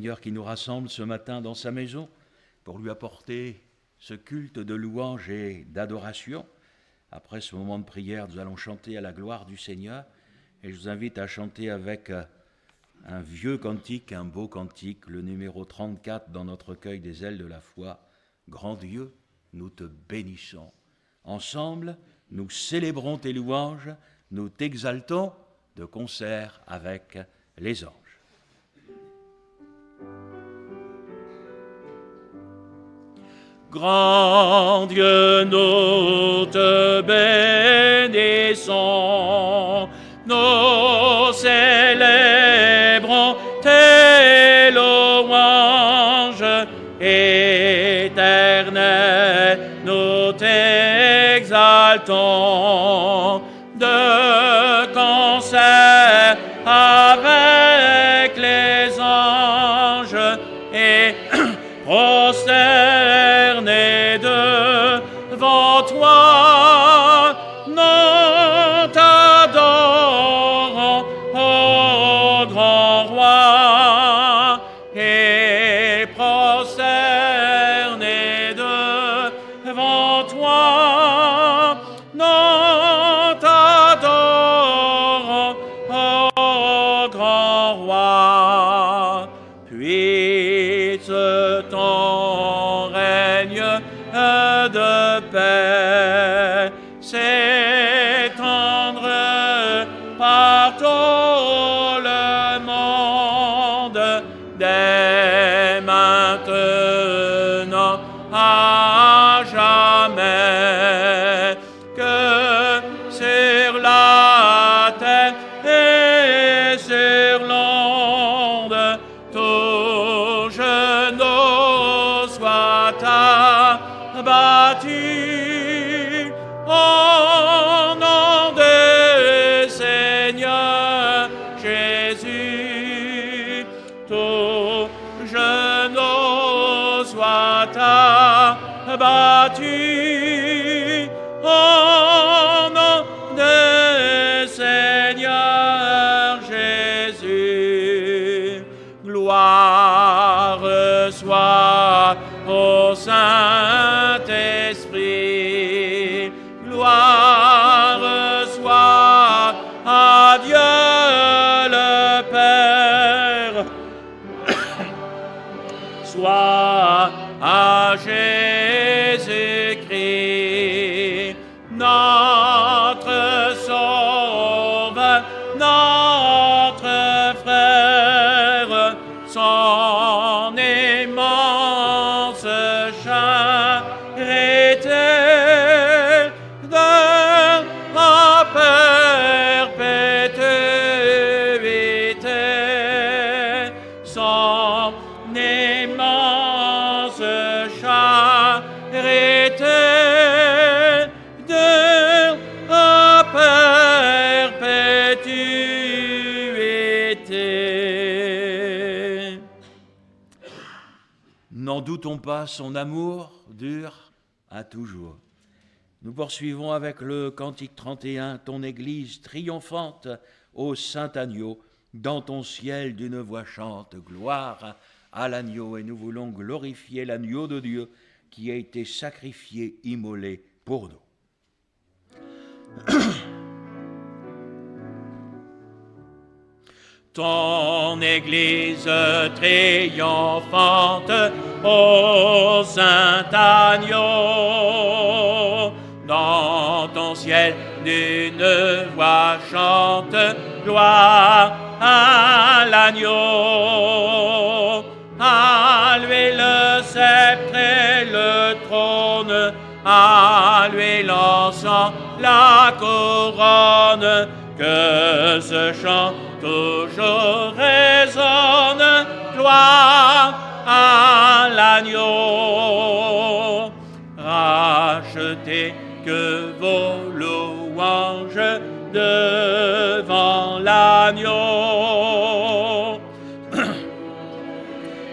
Seigneur qui nous rassemble ce matin dans sa maison pour lui apporter ce culte de louange et d'adoration. Après ce moment de prière, nous allons chanter à la gloire du Seigneur et je vous invite à chanter avec un vieux cantique, un beau cantique, le numéro 34 dans notre recueil des ailes de la foi. Grand Dieu, nous te bénissons. Ensemble, nous célébrons tes louanges, nous t'exaltons de concert avec les anges. Grand Dieu, nous te bénissons, nous célébrons tes louanges, éternel, nous t'exaltons de concert avec les anges et prosternés devant toi, nous t'adorons, ô grand roi, et prosternés devant toi, nous t'adorons, ô grand roi. Puisse ton règne de paix s'étendre par tout le monde, dès maintenant à jamais, que sur la terre et sur l'onde, tout genou soit abattu au nom du Seigneur Jésus. Tout genou soit abattu au nom du Seigneur Jésus. Gloire soit au Saint-Esprit, gloire soit à Dieu le Père, soit à Jésus-Christ, notre Sauveur, notre frère, son immense charité de la perpétuité, son immense charité de la perpétuité. N'en doutons pas, son amour dure à toujours. Nous poursuivons avec le cantique 31, ton Église triomphante, ô Saint Agneau, dans ton ciel d'une voix chante, gloire à l'agneau, et nous voulons glorifier l'agneau de Dieu qui a été sacrifié, immolé pour nous. Ton Église triomphante, ô Saint Agneau, dans ton ciel d'une voix chante, gloire à l'agneau. À lui le sceptre et le trône, à lui l'encens, la couronne, que ce chant toujours résonne, gloire à l'agneau. Rachetez que vos louanges devant l'agneau.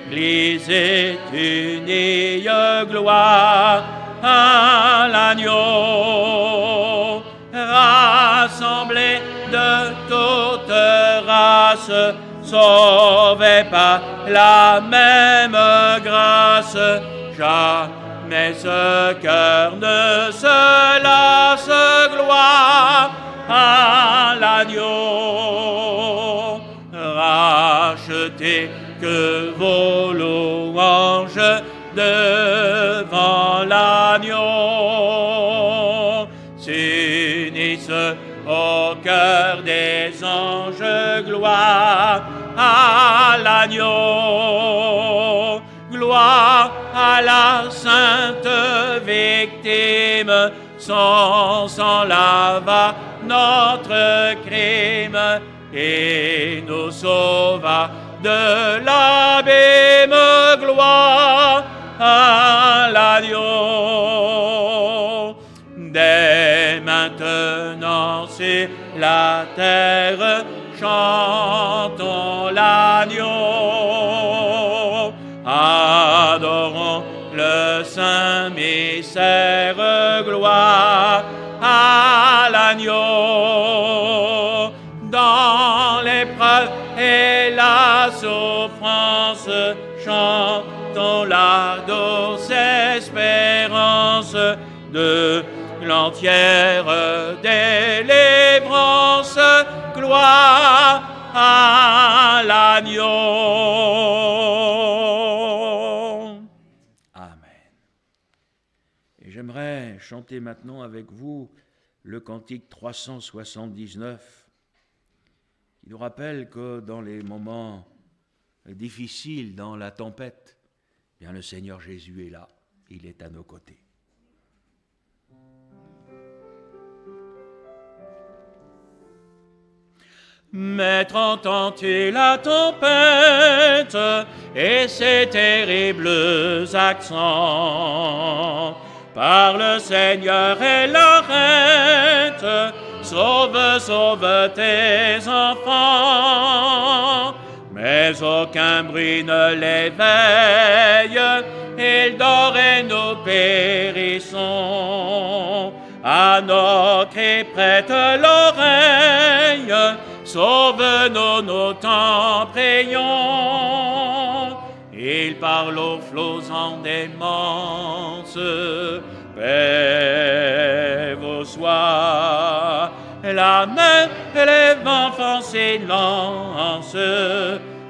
L'Église est unie, gloire à l'agneau. Rassemblés de toute race, sauvé par la même grâce. Jamais ce cœur ne se lasse, gloire à l'agneau. Racheté, que vos louanges devant l'agneau s'unissent au cœur des anges. Gloire à l'agneau, gloire à la sainte victime. Son sang lava notre crime et nous sauva de l'abîme. Gloire à l'agneau. Dès maintenant sur la terre, chantons l'agneau. Adorons le saint mystère. Gloire à l'agneau. Dans l'épreuve et la souffrance, chantons la douce espérance de l'entière délivrance. Gloire à l'agneau. Amen. Et j'aimerais chanter maintenant avec vous le cantique 379, qui nous rappelle que dans les moments difficiles, dans la tempête, bien le Seigneur Jésus est là, il est à nos côtés. Maître, entends-tu la tempête et ses terribles accents? Parle, Seigneur, et l'arrête. Sauve, sauve tes enfants. Mais aucun bruit ne l'éveille. Il dort et nous périssons. À nos cris prête l'oreille. Sauve-nous, nous t'en prions. Il parle aux flots en démence. Paix vous soit. La mer et les vents font silence.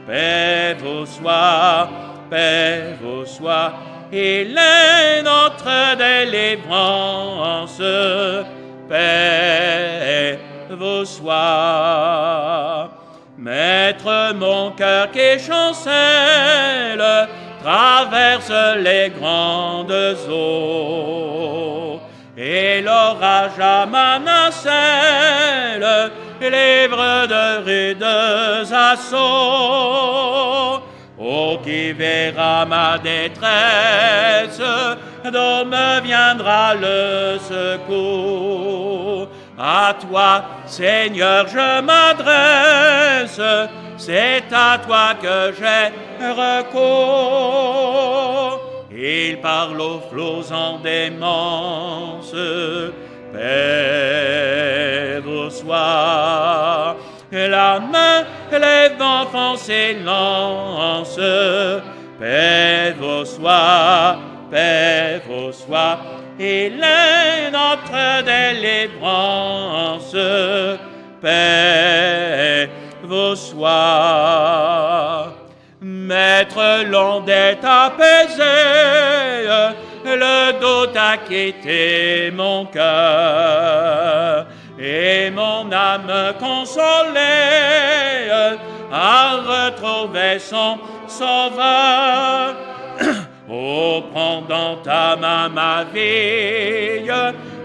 Paix vous soit. Paix vous soit. Il est notre délivrance. Paix vous soit. Maître, mon cœur qui chancelle traverse les grandes eaux, et l'orage à ma nacelle livre de rudes assauts. Oh, qui verra ma détresse, d'où me viendra le secours? À toi, Seigneur, je m'adresse, c'est à toi que j'ai recours. Il parle aux flots en démence. Paix vous soit. La main, les vents font silence. Paix vous soit. Paix vous soit. Il est notre délivrance. Paix vous soit. Maître, l'onde est apaisée, le doute a quitté mon cœur, et mon âme consolée a retrouvé son sauveur. Oh, prends dans ta main ma vie,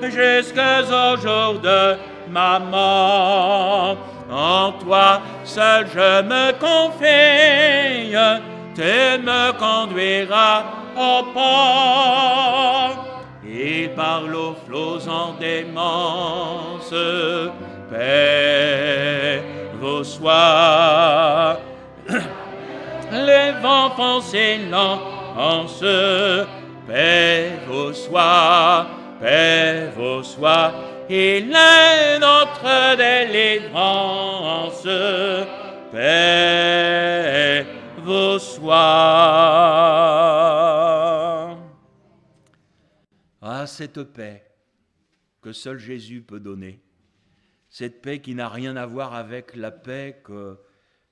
jusqu'au jour de ma mort. En toi seul je me confie, tu me conduiras au port. Il parle aux flots en démence. Paix vous soit. Les vents font silence. Paix vous soit. Paix vous soit. Il est notre délivrance. Paix soit. Ah, cette paix que seul Jésus peut donner, cette paix qui n'a rien à voir avec la paix que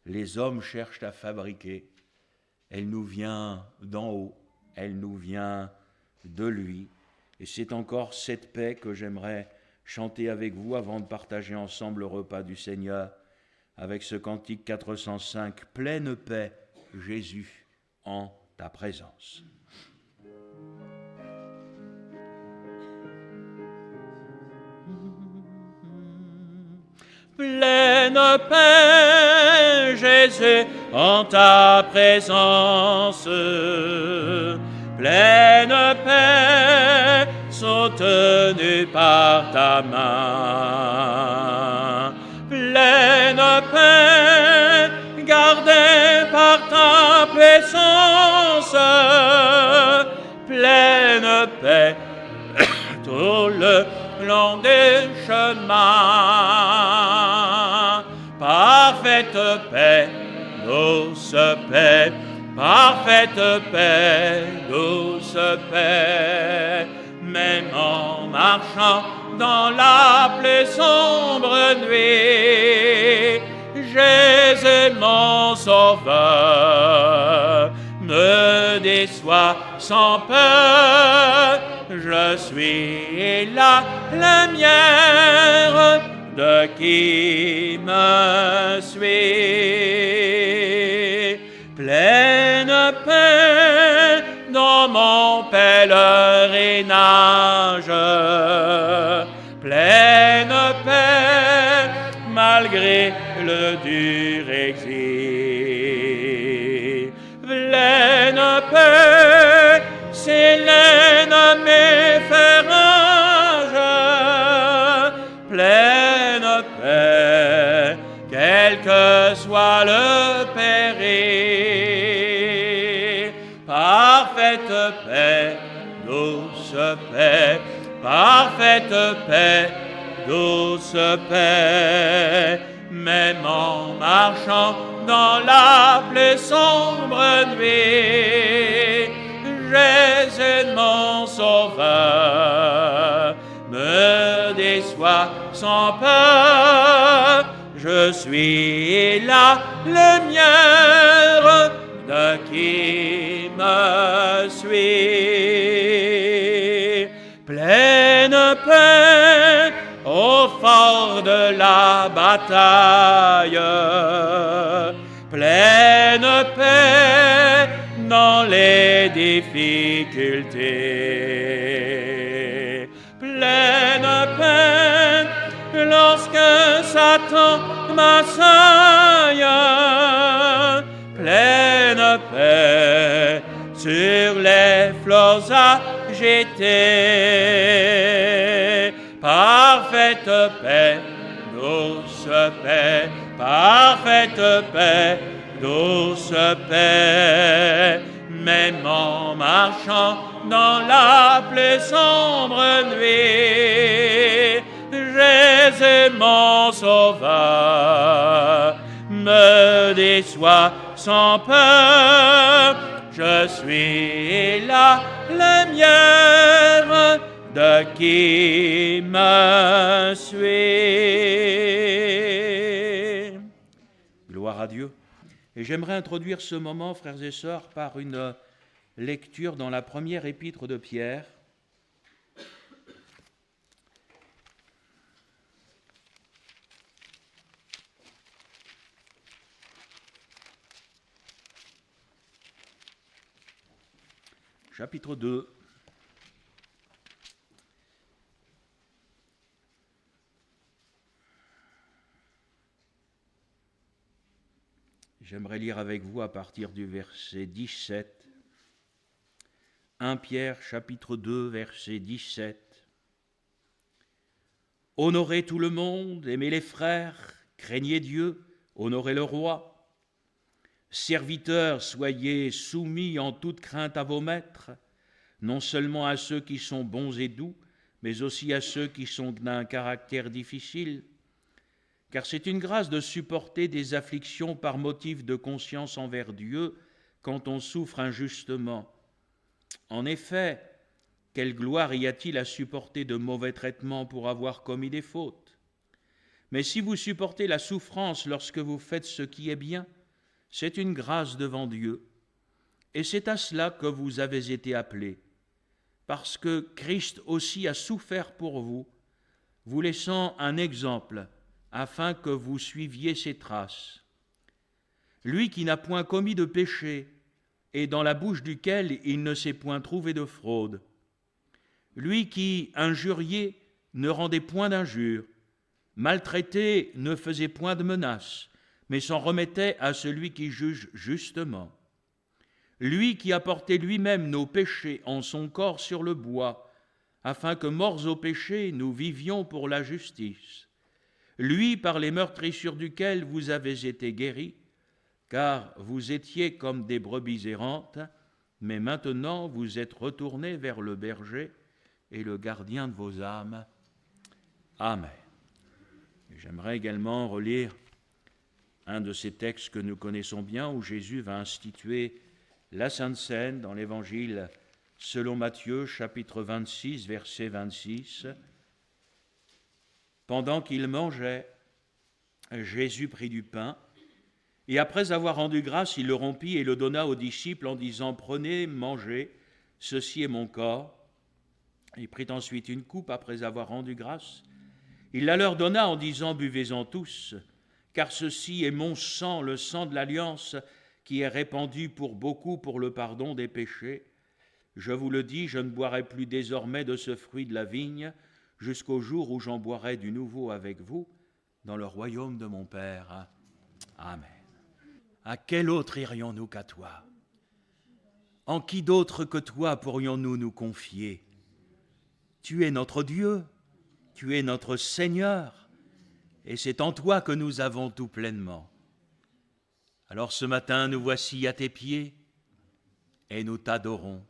les hommes cherchent à fabriquer, elle nous vient d'en haut, elle nous vient de lui. Et c'est encore cette paix que j'aimerais chanter avec vous avant de partager ensemble le repas du Seigneur avec ce cantique 405, « Pleine paix, Jésus, en ta présence ». Pleine paix, Jésus, en ta présence, pleine paix, soutenue par ta main, pleine paix, gardée par ta puissance, pleine paix, tout le long des chemins, parfaite paix, douce paix, parfaite paix, douce paix, même en marchant dans la plus sombre nuit, Jésus mon sauveur me déçoit sans peur. Je suis la lumière de qui me suit. Pleine paix dans mon pèlerinage, pleine paix malgré le dur exil. Pleine paix, c'est l'ennemi fait rage, pleine paix, quel que soit le péril. Parfaite paix, douce paix, parfaite paix, douce paix, même en marchant dans la plus sombre nuit, Jésus mon sauveur me déçoit sans peur. Je suis la lumière de qui me suit. Pleine paix au fort de la bataille, pleine paix dans les difficultés, pleine paix lorsque Satan m'assaille, pleine paix sur les flots agités, parfaite paix, douce paix, parfaite paix, douce paix, même en marchant dans la plus sombre nuit, Jésus mon sauveur me déçoit sans peur. Je suis la lumière de qui me suit. Gloire à Dieu. Et j'aimerais introduire ce moment, frères et sœurs, par une lecture dans la première épître de Pierre. Chapitre 2. J'aimerais lire avec vous à partir du verset 17. 1 Pierre, chapitre 2, verset 17. Honorez tout le monde, aimez les frères, craignez Dieu, honorez le roi. Serviteurs, soyez soumis en toute crainte à vos maîtres, non seulement à ceux qui sont bons et doux, mais aussi à ceux qui sont d'un caractère difficile. Car c'est une grâce de supporter des afflictions par motif de conscience envers Dieu, quand on souffre injustement. En effet, quelle gloire y a-t-il à supporter de mauvais traitements pour avoir commis des fautes? Mais si vous supportez la souffrance lorsque vous faites ce qui est bien, c'est une grâce devant Dieu. Et c'est à cela que vous avez été appelés, parce que Christ aussi a souffert pour vous, vous laissant un exemple, afin que vous suiviez ses traces. Lui qui n'a point commis de péché, et dans la bouche duquel il ne s'est point trouvé de fraude. Lui qui, injurié, ne rendait point d'injure, maltraité, ne faisait point de menaces, mais s'en remettait à celui qui juge justement. Lui qui a porté lui-même nos péchés en son corps sur le bois, afin que, morts au péché, nous vivions pour la justice. Lui, par les meurtrissures duquel vous avez été guéris, car vous étiez comme des brebis errantes, mais maintenant vous êtes retournés vers le berger et le gardien de vos âmes. Amen. J'aimerais également relire un de ces textes que nous connaissons bien, où Jésus va instituer la Sainte Seine dans l'Évangile selon Matthieu, chapitre 26, verset 26. Pendant qu'il mangeait, Jésus prit du pain, et après avoir rendu grâce, il le rompit et le donna aux disciples en disant « Prenez, mangez, ceci est mon corps ». Il prit ensuite une coupe après avoir rendu grâce. Il la leur donna en disant « Buvez-en tous, car ceci est mon sang, le sang de l'alliance, qui est répandu pour beaucoup pour le pardon des péchés. Je vous le dis, je ne boirai plus désormais de ce fruit de la vigne, jusqu'au jour où j'en boirai du nouveau avec vous, dans le royaume de mon Père. Amen. À quel autre irions-nous qu'à toi? En qui d'autre que toi pourrions-nous nous confier? Tu es notre Dieu, tu es notre Seigneur, et c'est en toi que nous avons tout pleinement. Alors ce matin, nous voici à tes pieds, et nous t'adorons.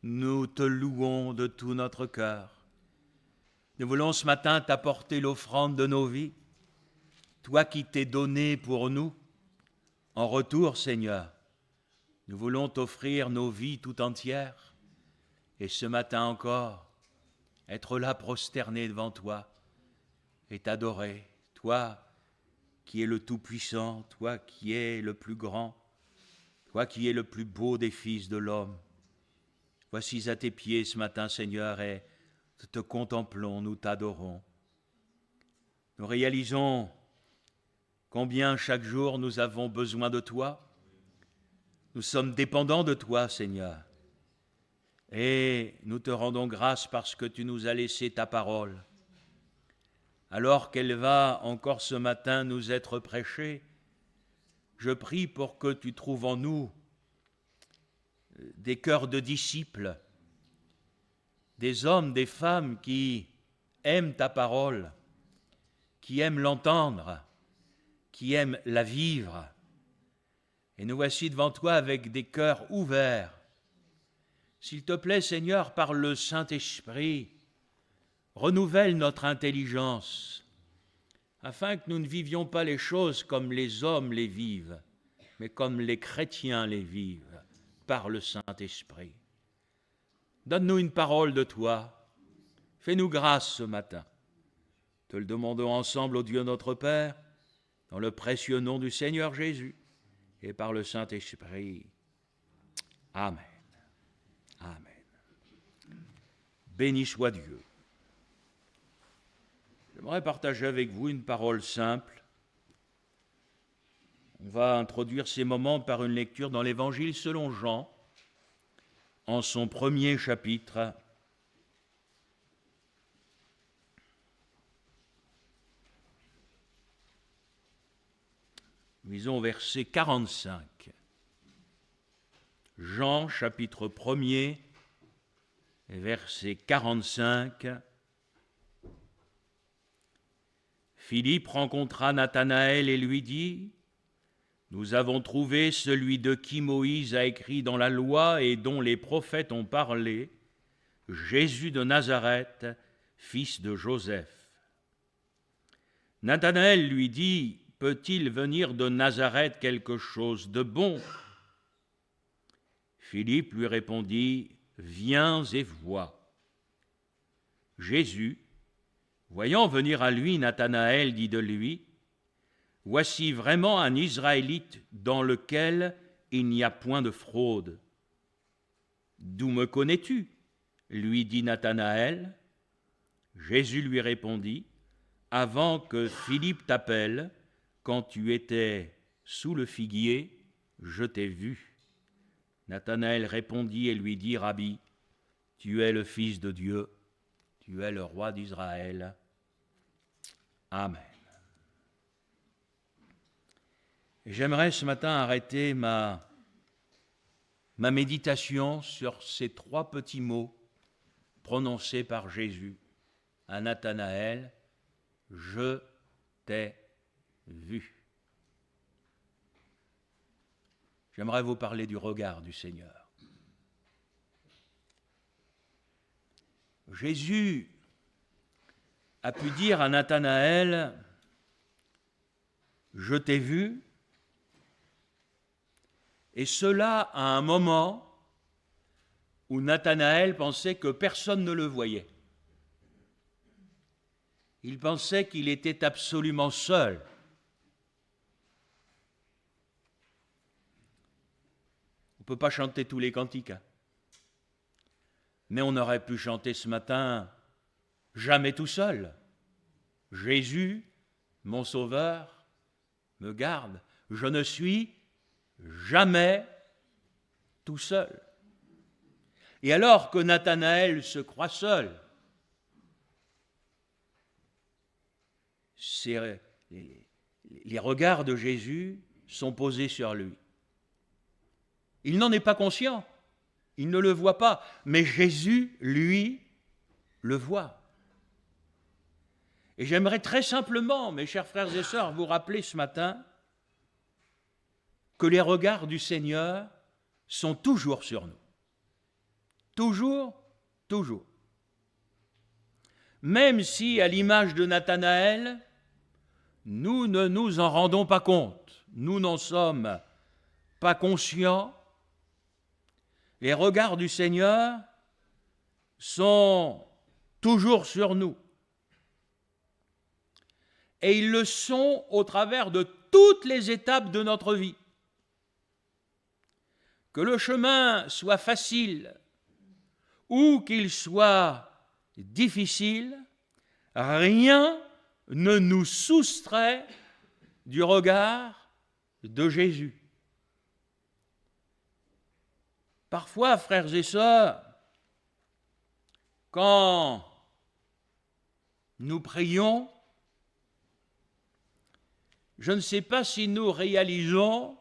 Nous te louons de tout notre cœur. Nous voulons ce matin t'apporter l'offrande de nos vies, toi qui t'es donné pour nous. En retour, Seigneur, nous voulons t'offrir nos vies tout entières, et ce matin encore, être là prosterné devant toi et t'adorer, toi qui es le Tout-Puissant, toi qui es le plus grand, toi qui es le plus beau des fils de l'homme. Voici à tes pieds ce matin, Seigneur, et nous te contemplons, nous t'adorons. Nous réalisons combien chaque jour nous avons besoin de toi. Nous sommes dépendants de toi, Seigneur. Et nous te rendons grâce parce que tu nous as laissé ta parole. Alors qu'elle va encore ce matin nous être prêchée, je prie pour que tu trouves en nous des cœurs de disciples, des hommes, des femmes qui aiment ta parole, qui aiment l'entendre, qui aiment la vivre. Et nous voici devant toi avec des cœurs ouverts. S'il te plaît, Seigneur, par le Saint-Esprit, renouvelle notre intelligence, afin que nous ne vivions pas les choses comme les hommes les vivent, mais comme les chrétiens les vivent, par le Saint-Esprit. Donne-nous une parole de toi, fais-nous grâce ce matin. Te le demandons ensemble au Dieu notre Père, dans le précieux nom du Seigneur Jésus, et par le Saint-Esprit. Amen. Amen. Béni soit Dieu. J'aimerais partager avec vous une parole simple. On va introduire ces moments par une lecture dans l'Évangile selon Jean, en son premier chapitre. Lisons au verset 45. Jean, chapitre 1er, verset 45. Philippe rencontra Nathanaël et lui dit : « Nous avons trouvé celui de qui Moïse a écrit dans la loi et dont les prophètes ont parlé, Jésus de Nazareth, fils de Joseph. » Nathanaël lui dit : « peut-il venir de Nazareth quelque chose de bon ? Philippe lui répondit, viens et vois. Jésus, voyant venir à lui Nathanaël, dit de lui, voici vraiment un Israélite dans lequel il n'y a point de fraude. D'où me connais-tu ? Lui dit Nathanaël. Jésus lui répondit, avant que Philippe t'appelle, quand tu étais sous le figuier, je t'ai vu. Nathanaël répondit et lui dit, Rabbi, tu es le Fils de Dieu, tu es le roi d'Israël. Amen. J'aimerais ce matin arrêter ma méditation sur ces 3 petits mots prononcés par Jésus à Nathanaël, je t'ai vu. J'aimerais vous parler du regard du Seigneur. Jésus a pu dire à Nathanaël, je t'ai vu, et cela à un moment où Nathanaël pensait que personne ne le voyait. Il pensait qu'il était absolument seul. On ne peut pas chanter tous les cantiques, mais on aurait pu chanter ce matin « Jamais tout seul ». Jésus, mon Sauveur, me garde. Je ne suis jamais tout seul. Et alors que Nathanaël se croit seul, les regards de Jésus sont posés sur lui. Il n'en est pas conscient, il ne le voit pas, mais Jésus, lui, le voit. Et j'aimerais très simplement, mes chers frères et sœurs, vous rappeler ce matin que les regards du Seigneur sont toujours sur nous. Toujours, toujours. Même si, à l'image de Nathanaël, nous ne nous en rendons pas compte, nous n'en sommes pas conscients, les regards du Seigneur sont toujours sur nous. Et ils le sont au travers de toutes les étapes de notre vie. Que le chemin soit facile ou qu'il soit difficile, rien ne nous soustrait du regard de Jésus. Parfois, frères et sœurs, quand nous prions, je ne sais pas si nous réalisons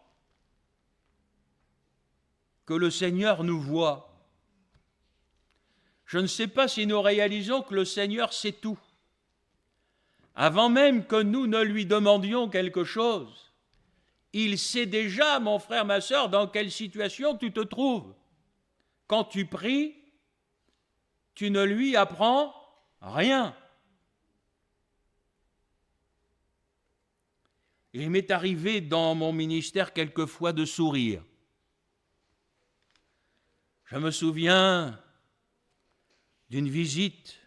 que le Seigneur nous voit. Je ne sais pas si nous réalisons que le Seigneur sait tout. Avant même que nous ne lui demandions quelque chose, il sait déjà, mon frère, ma sœur, dans quelle situation tu te trouves. Quand tu pries, tu ne lui apprends rien. Il m'est arrivé dans mon ministère quelquefois de sourire. Je me souviens d'une visite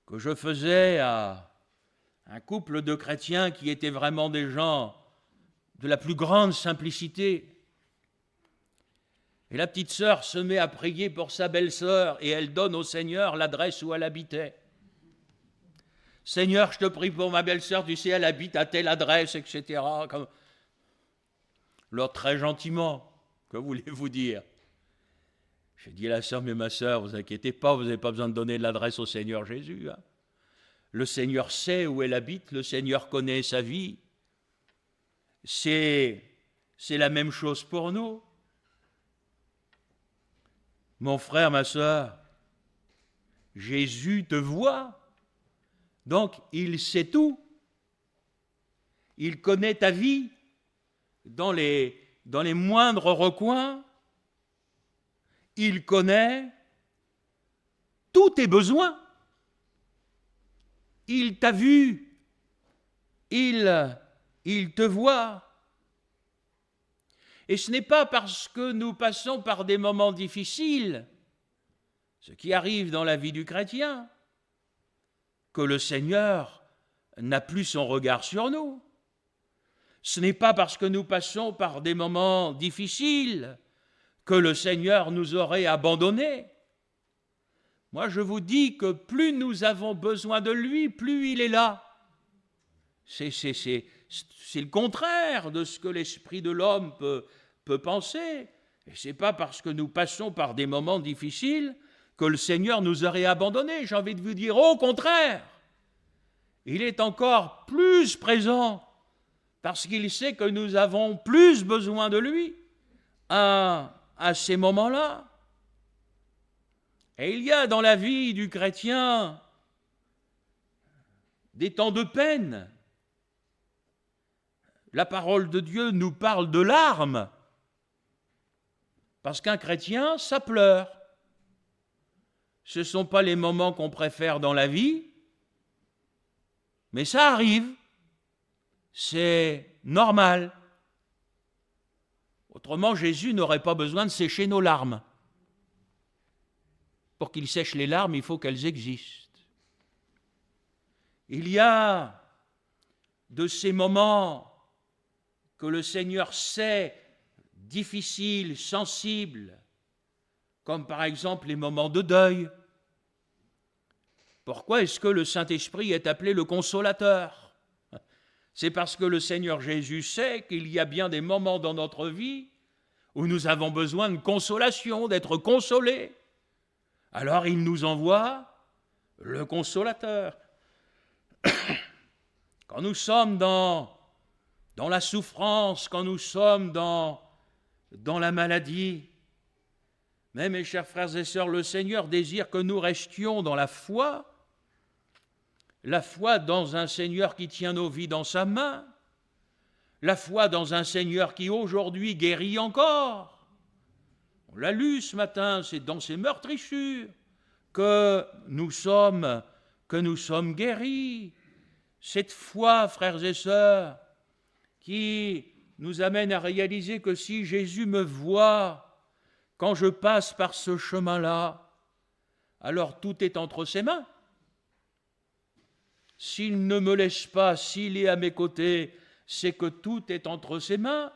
que je faisais à un couple de chrétiens qui étaient vraiment des gens de la plus grande simplicité. Et la petite sœur se met à prier pour sa belle-sœur et elle donne au Seigneur l'adresse où elle habitait. Seigneur, je te prie pour ma belle-sœur, tu sais, elle habite à telle adresse, etc. Alors très gentiment, que voulez-vous dire ? J'ai dit à la sœur, mais ma sœur, vous inquiétez pas, vous n'avez pas besoin de donner l'adresse au Seigneur Jésus. Le Seigneur sait où elle habite, le Seigneur connaît sa vie. C'est la même chose pour nous. Mon frère, ma sœur, Jésus te voit, donc il sait tout. Il connaît ta vie dans les moindres recoins. Il connaît tous tes besoins. Il t'a vu, il il te voit. Et ce n'est pas parce que nous passons par des moments difficiles, ce qui arrive dans la vie du chrétien, que le Seigneur n'a plus son regard sur nous. Ce n'est pas parce que nous passons par des moments difficiles que le Seigneur nous aurait abandonnés. Moi, je vous dis que plus nous avons besoin de lui, plus il est là. C'est le contraire de ce que l'esprit de l'homme peut penser. Et ce n'est pas parce que nous passons par des moments difficiles que le Seigneur nous aurait abandonnés. J'ai envie de vous dire, au contraire, il est encore plus présent parce qu'il sait que nous avons plus besoin de lui à ces moments-là. Et il y a dans la vie du chrétien des temps de peine. La parole de Dieu nous parle de larmes, parce qu'un chrétien, ça pleure. Ce ne sont pas les moments qu'on préfère dans la vie, mais ça arrive, c'est normal. Autrement, Jésus n'aurait pas besoin de sécher nos larmes. Pour qu'il sèche les larmes, il faut qu'elles existent. Il y a de ces moments que le Seigneur sait difficiles, sensibles, comme par exemple les moments de deuil. Pourquoi est-ce que le Saint-Esprit est appelé le consolateur? C'est parce que le Seigneur Jésus sait qu'il y a bien des moments dans notre vie où nous avons besoin de consolation, d'être consolés. Alors il nous envoie le consolateur. Quand nous sommes dans la souffrance, quand nous sommes dans la maladie, mais mes chers frères et sœurs, le Seigneur désire que nous restions dans la foi dans un Seigneur qui tient nos vies dans sa main, la foi dans un Seigneur qui aujourd'hui guérit encore. On l'a lu ce matin, c'est dans ces meurtrissures que nous sommes guéris. Cette foi, frères et sœurs, qui nous amène à réaliser que si Jésus me voit quand je passe par ce chemin-là, alors tout est entre ses mains. S'il ne me laisse pas, s'il est à mes côtés, c'est que tout est entre ses mains.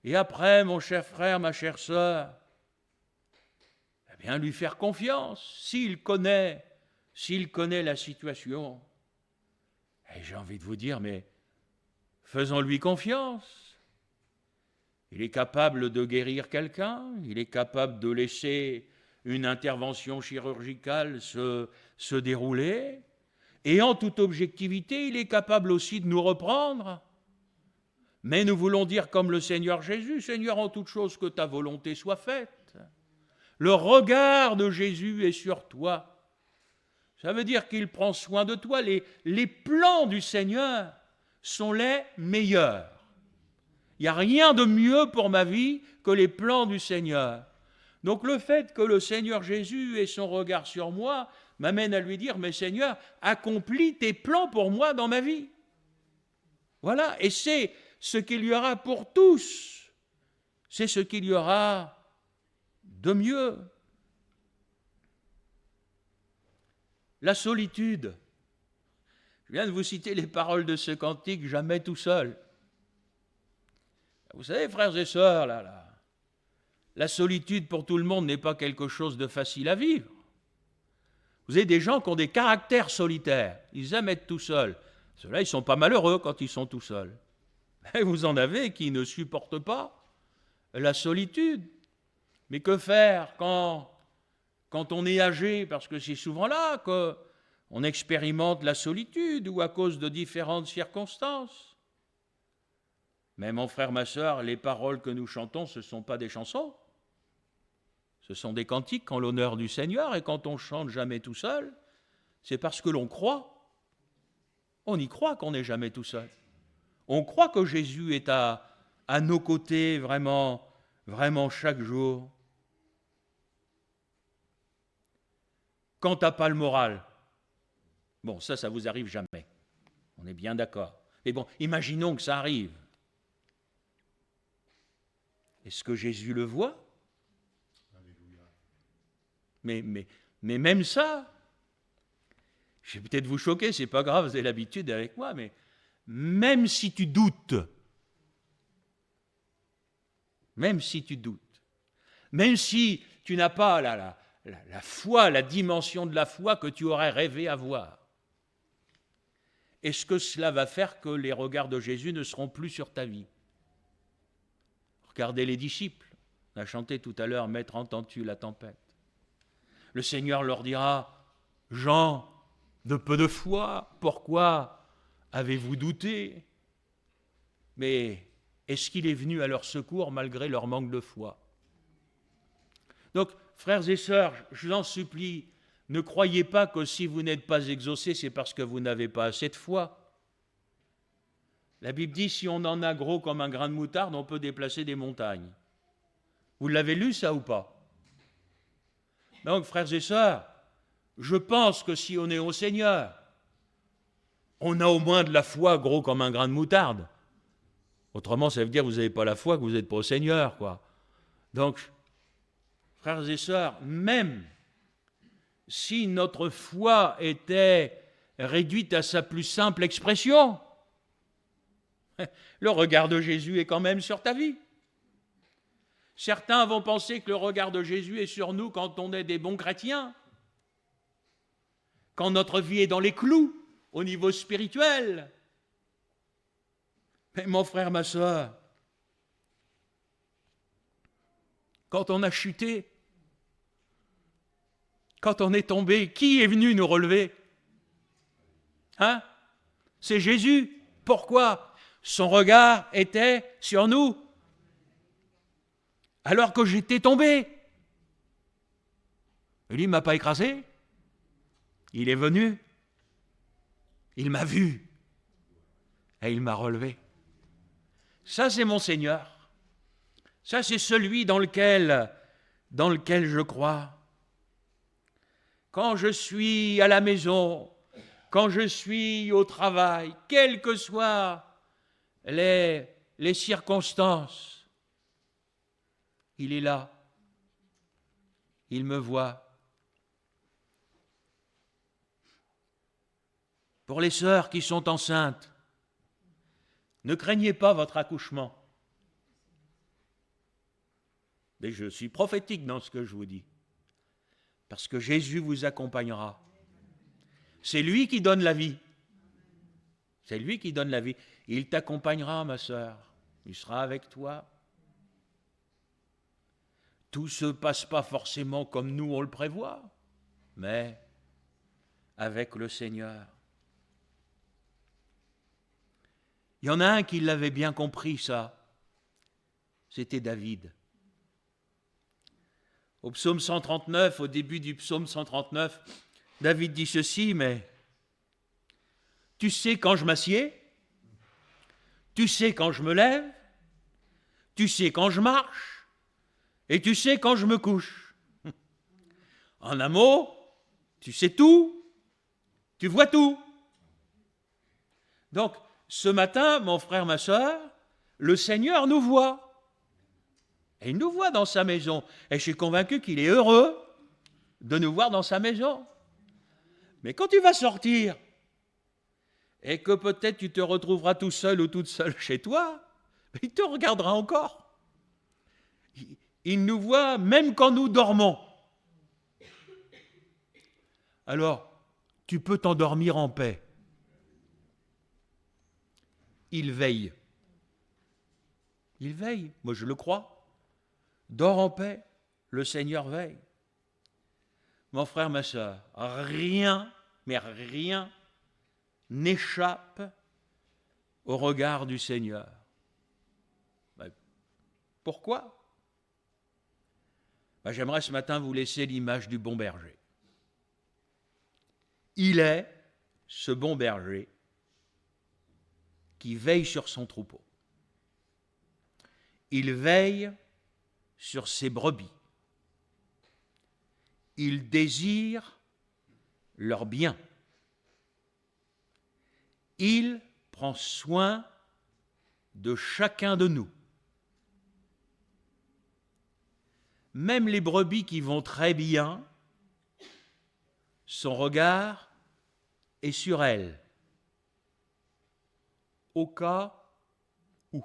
Et après, mon cher frère, ma chère sœur, eh bien, lui faire confiance, s'il connaît la situation. Et j'ai envie de vous dire, mais faisons-lui confiance. Il est capable de guérir quelqu'un, il est capable de laisser une intervention chirurgicale se dérouler, et en toute objectivité, il est capable aussi de nous reprendre. Mais nous voulons dire comme le Seigneur Jésus, Seigneur, en toute chose que ta volonté soit faite. Le regard de Jésus est sur toi. Ça veut dire qu'il prend soin de toi. Les plans du Seigneur sont les meilleurs. Il n'y a rien de mieux pour ma vie que les plans du Seigneur. Donc le fait que le Seigneur Jésus ait son regard sur moi m'amène à lui dire, mais Seigneur, accomplis tes plans pour moi dans ma vie. Voilà, et c'est ce qu'il y aura pour tous. C'est ce qu'il y aura de mieux. La solitude. Je viens de vous citer les paroles de ce cantique, jamais tout seul. Vous savez, frères et sœurs, la solitude pour tout le monde n'est pas quelque chose de facile à vivre. Vous avez des gens qui ont des caractères solitaires. Ils aiment être tout seuls. Ceux-là, ils ne sont pas malheureux quand ils sont tout seuls. Mais vous en avez qui ne supportent pas la solitude. Mais que faire quand on est âgé? Parce que c'est souvent là qu'on expérimente la solitude ou à cause de différentes circonstances. Mais mon frère, ma sœur, les paroles que nous chantons, ce ne sont pas des chansons. Ce sont des cantiques en l'honneur du Seigneur, et quand on chante jamais tout seul, c'est parce que l'on croit. On y croit qu'on n'est jamais tout seul. On croit que Jésus est à nos côtés vraiment, vraiment chaque jour. Quand tu n'as pas le moral, bon, ça vous arrive jamais. On est bien d'accord. Mais bon, imaginons que ça arrive. Est-ce que Jésus le voit? Mais même ça, je vais peut-être vous choquer, c'est pas grave, vous avez l'habitude avec moi, mais même si tu doutes, même si tu n'as pas la foi, la dimension de la foi que tu aurais rêvé avoir, est-ce que cela va faire que les regards de Jésus ne seront plus sur ta vie? Regardez les disciples. On a chanté tout à l'heure, « Maître, entends-tu la tempête ?» Le Seigneur leur dira, « Gens de peu de foi, pourquoi avez-vous douté ?» Mais est-ce qu'il est venu à leur secours malgré leur manque de foi? Donc, frères et sœurs, je vous en supplie, ne croyez pas que si vous n'êtes pas exaucés, c'est parce que vous n'avez pas assez de foi. La Bible dit, si on en a gros comme un grain de moutarde, on peut déplacer des montagnes. Vous l'avez lu, ça, ou pas? Donc, frères et sœurs, je pense que si on est au Seigneur, on a au moins de la foi gros comme un grain de moutarde. Autrement, ça veut dire que vous n'avez pas la foi, que vous n'êtes pas au Seigneur, quoi. Donc, frères et sœurs, même si notre foi était réduite à sa plus simple expression, le regard de Jésus est quand même sur ta vie. Certains vont penser que le regard de Jésus est sur nous quand on est des bons chrétiens, quand notre vie est dans les clous au niveau spirituel. Mais mon frère, ma soeur, quand on a chuté, quand on est tombé, qui est venu nous relever? Hein? C'est Jésus. Pourquoi? Son regard était sur nous, alors que j'étais tombé. Et lui ne m'a pas écrasé. Il est venu, il m'a vu, et il m'a relevé. Ça, c'est mon Seigneur. Ça, c'est celui dans lequel je crois. Quand je suis à la maison, quand je suis au travail, quelles que soient les circonstances, il est là. Il me voit. Pour les sœurs qui sont enceintes, ne craignez pas votre accouchement. Mais je suis prophétique dans ce que je vous dis. Parce que Jésus vous accompagnera. C'est lui qui donne la vie. C'est lui qui donne la vie. Il t'accompagnera, ma sœur. Il sera avec toi. Tout ne se passe pas forcément comme nous on le prévoit, mais avec le Seigneur. Il y en a un qui l'avait bien compris, ça. C'était David. Au psaume 139, au début du psaume 139, David dit ceci, mais tu sais quand je m'assieds, tu sais quand je me lève, tu sais quand je marche, et tu sais quand je me couche. En un mot, tu sais tout, tu vois tout. Donc, ce matin, mon frère, ma soeur, le Seigneur nous voit. Et il nous voit dans sa maison. Et je suis convaincu qu'il est heureux de nous voir dans sa maison. Mais quand tu vas sortir, et que peut-être tu te retrouveras tout seul ou toute seule chez toi, il te regardera encore. Il nous voit même quand nous dormons. Alors, tu peux t'endormir en paix. Il veille. Il veille, moi je le crois. Dors en paix, le Seigneur veille. Mon frère, ma soeur, rien, mais rien n'échappe au regard du Seigneur. Pourquoi? J'aimerais ce matin vous laisser l'image du bon berger. Il est ce bon berger qui veille sur son troupeau. Il veille sur ses brebis. Il désire leur bien. Il prend soin de chacun de nous. Même les brebis qui vont très bien, son regard est sur elles, au cas où.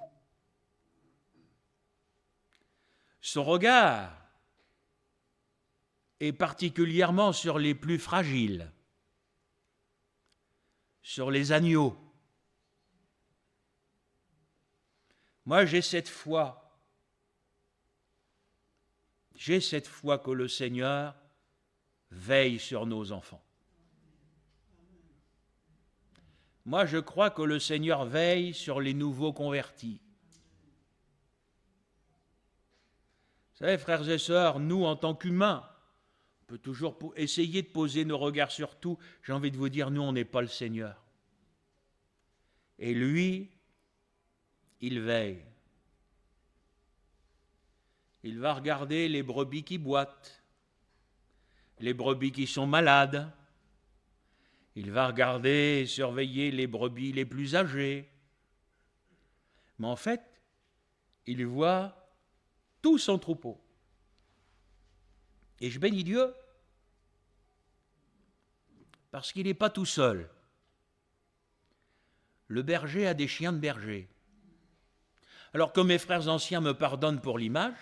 Son regard est particulièrement sur les plus fragiles, sur les agneaux. Moi, j'ai cette foi que le Seigneur veille sur nos enfants. Moi, je crois que le Seigneur veille sur les nouveaux convertis. Vous savez, frères et sœurs, nous, en tant qu'humains, on peut toujours essayer de poser nos regards sur tout. J'ai envie de vous dire, nous, on n'est pas le Seigneur. Et lui, il veille. Il va regarder les brebis qui boitent, les brebis qui sont malades. Il va regarder et surveiller les brebis les plus âgées. Mais en fait, il voit tout son troupeau. Et je bénis Dieu, parce qu'il n'est pas tout seul. Le berger a des chiens de berger. Alors que mes frères anciens me pardonnent pour l'image,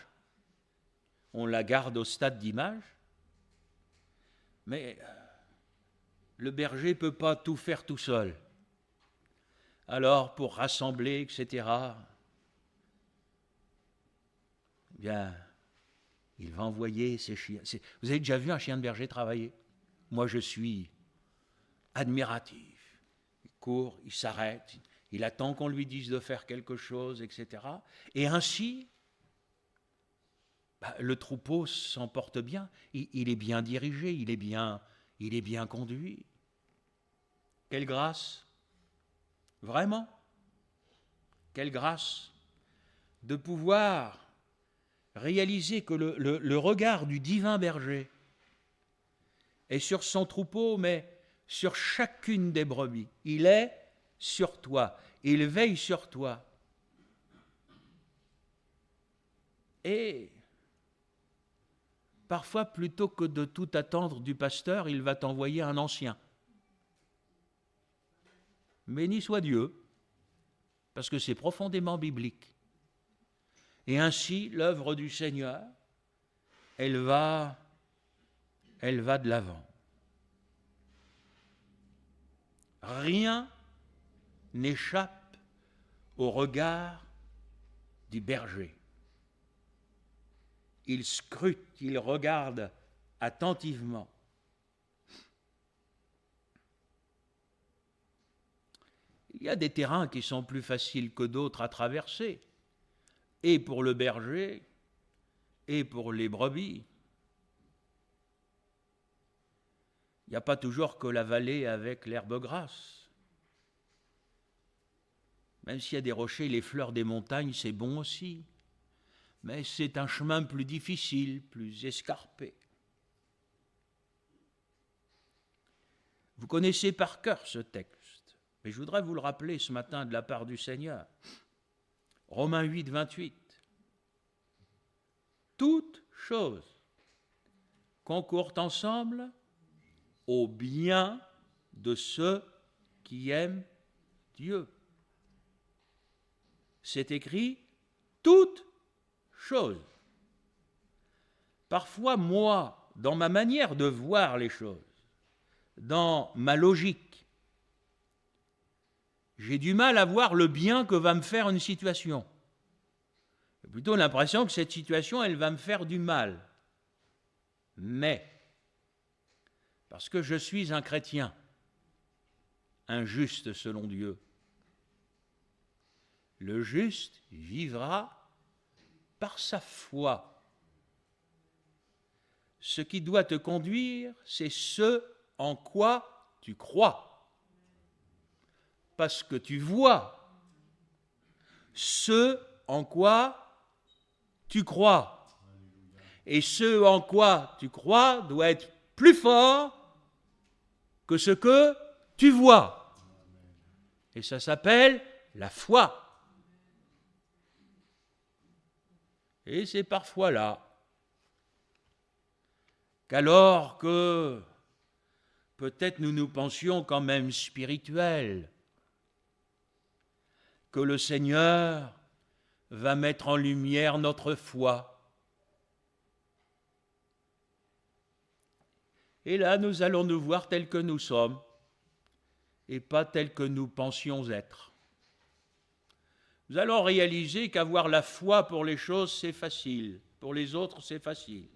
on la garde au stade d'image, mais le berger ne peut pas tout faire tout seul. Alors, pour rassembler, etc., eh bien, il va envoyer ses chiens. Vous avez déjà vu un chien de berger travailler? Moi, je suis admiratif. Il court, il s'arrête, il attend qu'on lui dise de faire quelque chose, etc. Et ainsi, le troupeau s'en porte bien. Il est bien dirigé, il est bien conduit. Quelle grâce! Vraiment, quelle grâce de pouvoir réaliser que le regard du divin berger est sur son troupeau, mais sur chacune des brebis. Il est sur toi, il veille sur toi. Et parfois, plutôt que de tout attendre du pasteur, il va t'envoyer un ancien. Béni soit Dieu, parce que c'est profondément biblique. Et ainsi, l'œuvre du Seigneur, elle va de l'avant. Rien n'échappe au regard du berger. Il scrute, il regarde attentivement. Il y a des terrains qui sont plus faciles que d'autres à traverser, et pour le berger, et pour les brebis. Il n'y a pas toujours que la vallée avec l'herbe grasse. Même s'il y a des rochers, les fleurs des montagnes, c'est bon aussi. Mais c'est un chemin plus difficile, plus escarpé. Vous connaissez par cœur ce texte, mais je voudrais vous le rappeler ce matin de la part du Seigneur. Romains 8, 28. Toutes choses concourent ensemble au bien de ceux qui aiment Dieu. C'est écrit toutes choses. Parfois, moi, dans ma manière de voir les choses, dans ma logique, j'ai du mal à voir le bien que va me faire une situation. J'ai plutôt l'impression que cette situation, elle va me faire du mal. Mais, parce que je suis un chrétien, un juste selon Dieu, le juste vivra par sa foi. Ce qui doit te conduire, c'est ce en quoi tu crois. Parce que tu vois ce en quoi tu crois. Et ce en quoi tu crois doit être plus fort que ce que tu vois. Et ça s'appelle la foi. Et c'est parfois là qu'alors que peut-être nous nous pensions quand même spirituels, que le Seigneur va mettre en lumière notre foi. Et là, nous allons nous voir tels que nous sommes et pas tels que nous pensions être. Nous allons réaliser qu'avoir la foi pour les choses, c'est facile. Pour les autres, c'est facile.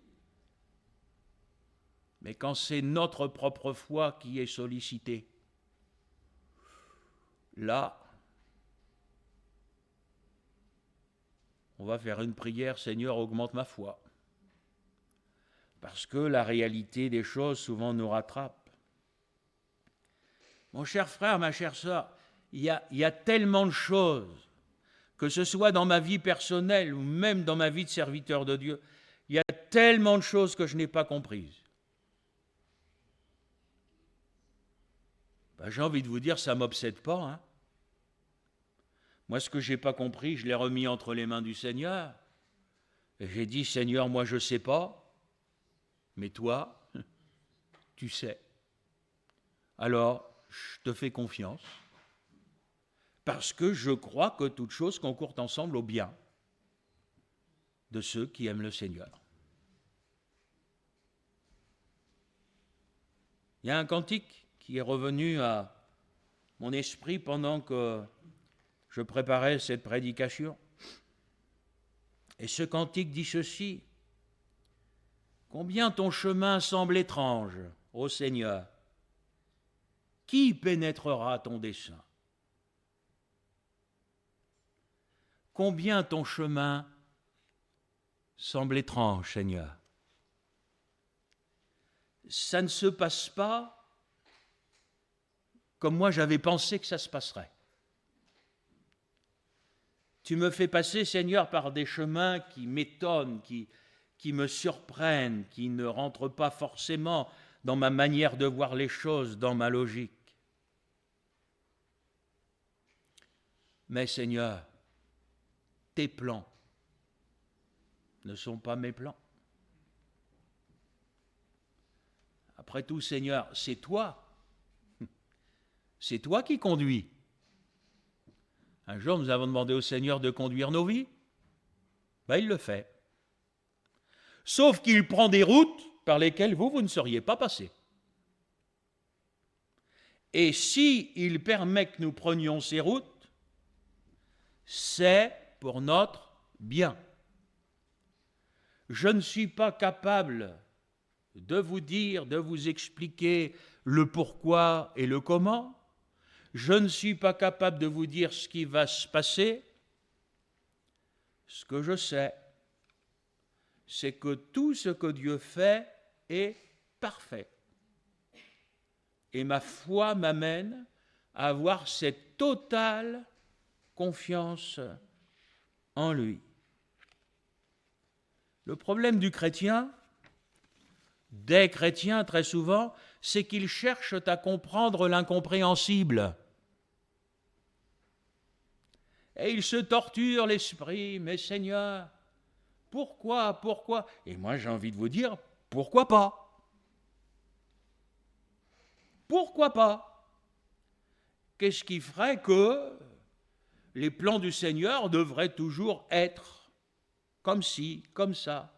Mais quand c'est notre propre foi qui est sollicitée, là, on va faire une prière, Seigneur, augmente ma foi. Parce que la réalité des choses souvent nous rattrape. Mon cher frère, ma chère sœur, il y a tellement de choses, que ce soit dans ma vie personnelle ou même dans ma vie de serviteur de Dieu, il y a tellement de choses que je n'ai pas comprises. Ben, j'ai envie de vous dire, ça ne m'obsède pas. Hein. Moi, ce que je n'ai pas compris, je l'ai remis entre les mains du Seigneur. Et j'ai dit, Seigneur, moi je ne sais pas, mais toi, tu sais. Alors, je te fais confiance, parce que je crois que toutes choses concourent ensemble au bien de ceux qui aiment le Seigneur. Il y a un cantique qui est revenu à mon esprit pendant que je préparais cette prédication. Et ce cantique dit ceci: combien ton chemin semble étrange, ô Seigneur, qui pénétrera ton dessein? Combien ton chemin semble étrange, Seigneur. Ça ne se passe pas comme moi j'avais pensé que ça se passerait. Tu me fais passer, Seigneur, par des chemins qui m'étonnent, qui me surprennent, qui ne rentrent pas forcément dans ma manière de voir les choses, dans ma logique. Mais Seigneur, tes plans ne sont pas mes plans. Après tout, Seigneur, c'est toi. C'est toi qui conduis. Un jour, nous avons demandé au Seigneur de conduire nos vies. Ben, il le fait. Sauf qu'il prend des routes par lesquelles vous ne seriez pas passé. Et s'il permet que nous prenions ces routes, c'est pour notre bien. Je ne suis pas capable de vous dire, de vous expliquer le pourquoi et le comment. Je ne suis pas capable de vous dire ce qui va se passer. Ce que je sais, c'est que tout ce que Dieu fait est parfait. Et ma foi m'amène à avoir cette totale confiance en lui. Le problème du chrétien, des chrétiens très souvent, c'est qu'ils cherchent à comprendre l'incompréhensible. Et ils se torturent l'esprit, mais Seigneur, pourquoi? Et moi j'ai envie de vous dire, pourquoi pas? Pourquoi pas? Qu'est-ce qui ferait que les plans du Seigneur devraient toujours être comme ci, comme ça?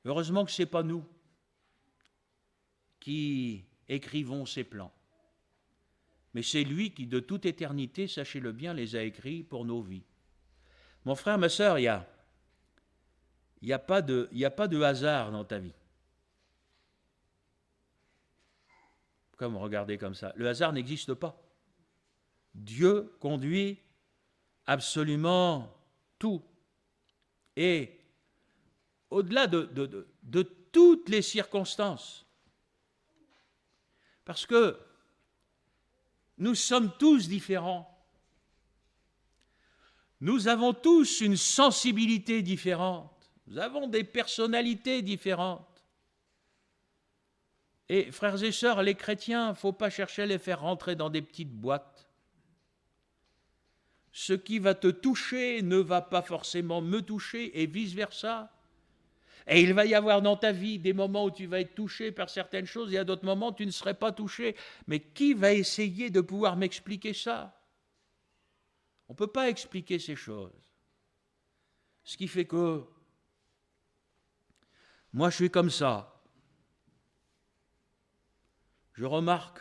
Heureusement que ce n'est pas nous qui écrivons ces plans. Mais c'est lui qui, de toute éternité, sachez-le bien, les a écrits pour nos vies. Mon frère, ma sœur, il n'y a pas de hasard dans ta vie. Pourquoi me regardez comme ça? Le hasard n'existe pas. Dieu conduit absolument tout. Et au-delà de toutes les circonstances, parce que nous sommes tous différents. Nous avons tous une sensibilité différente. Nous avons des personnalités différentes. Et frères et sœurs, les chrétiens, il ne faut pas chercher à les faire rentrer dans des petites boîtes. Ce qui va te toucher ne va pas forcément me toucher et vice-versa. Et il va y avoir dans ta vie des moments où tu vas être touché par certaines choses et à d'autres moments où tu ne serais pas touché. Mais qui va essayer de pouvoir m'expliquer ça? On ne peut pas expliquer ces choses. Ce qui fait que moi je suis comme ça. Je remarque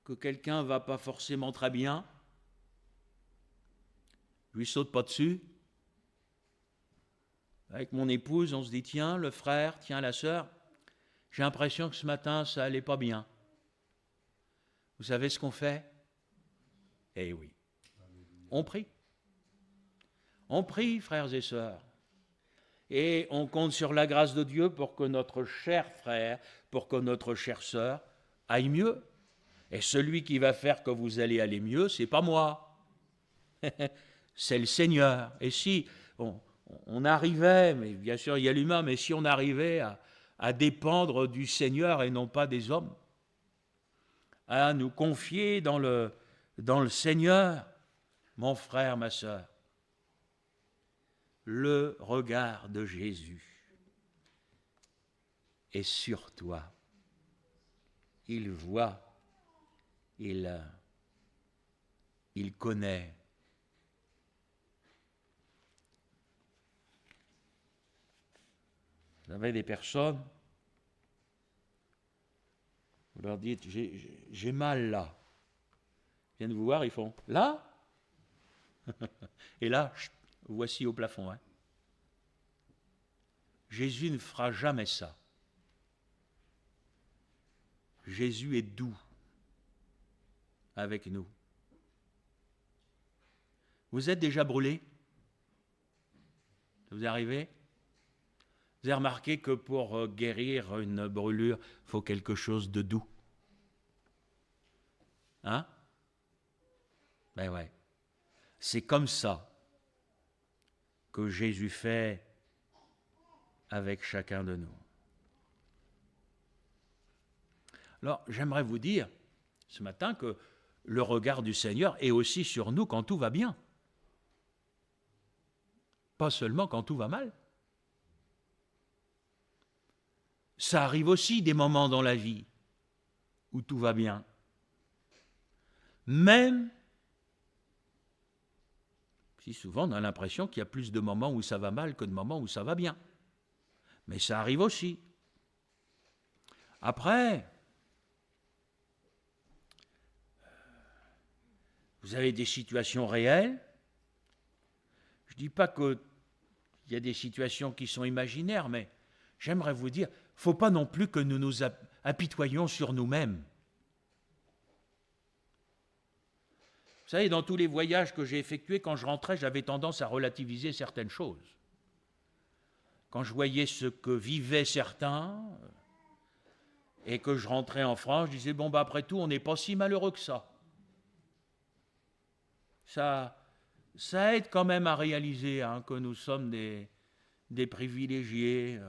que quelqu'un ne va pas forcément très bien. Je lui saute pas dessus. Avec mon épouse, on se dit, tiens, le frère, tiens, la sœur, j'ai l'impression que ce matin, ça allait pas bien. Vous savez ce qu'on fait? Eh oui, on prie. On prie, frères et sœurs. Et on compte sur la grâce de Dieu pour que notre cher frère, pour que notre chère sœur aille mieux. Et celui qui va faire que vous allez aller mieux, c'est pas moi. C'est le Seigneur. Et si on arrivait, mais bien sûr il y a l'humain, mais si on arrivait à dépendre du Seigneur et non pas des hommes, à nous confier dans le Seigneur, mon frère, ma sœur, le regard de Jésus est sur toi. Il voit, il connaît. Vous avez des personnes, vous leur dites, j'ai mal là. Ils viennent vous voir, ils font, là? Et là, voici au plafond. Hein. Jésus ne fera jamais ça. Jésus est doux avec nous. Vous êtes déjà brûlé? Ça vous est arrivé? Vous avez remarqué que pour guérir une brûlure, il faut quelque chose de doux. Hein? Ben ouais. C'est comme ça que Jésus fait avec chacun de nous. Alors, j'aimerais vous dire ce matin que le regard du Seigneur est aussi sur nous quand tout va bien. Pas seulement quand tout va mal. Ça arrive aussi des moments dans la vie où tout va bien. Même si souvent on a l'impression qu'il y a plus de moments où ça va mal que de moments où ça va bien. Mais ça arrive aussi. Après, vous avez des situations réelles. Je ne dis pas qu'il y a des situations qui sont imaginaires, mais j'aimerais vous dire, il ne faut pas non plus que nous nous apitoyions sur nous-mêmes. Vous savez, dans tous les voyages que j'ai effectués, quand je rentrais, j'avais tendance à relativiser certaines choses. Quand je voyais ce que vivaient certains, et que je rentrais en France, je disais, bon, après tout, on n'est pas si malheureux que ça. Ça aide quand même à réaliser que nous sommes des privilégiés,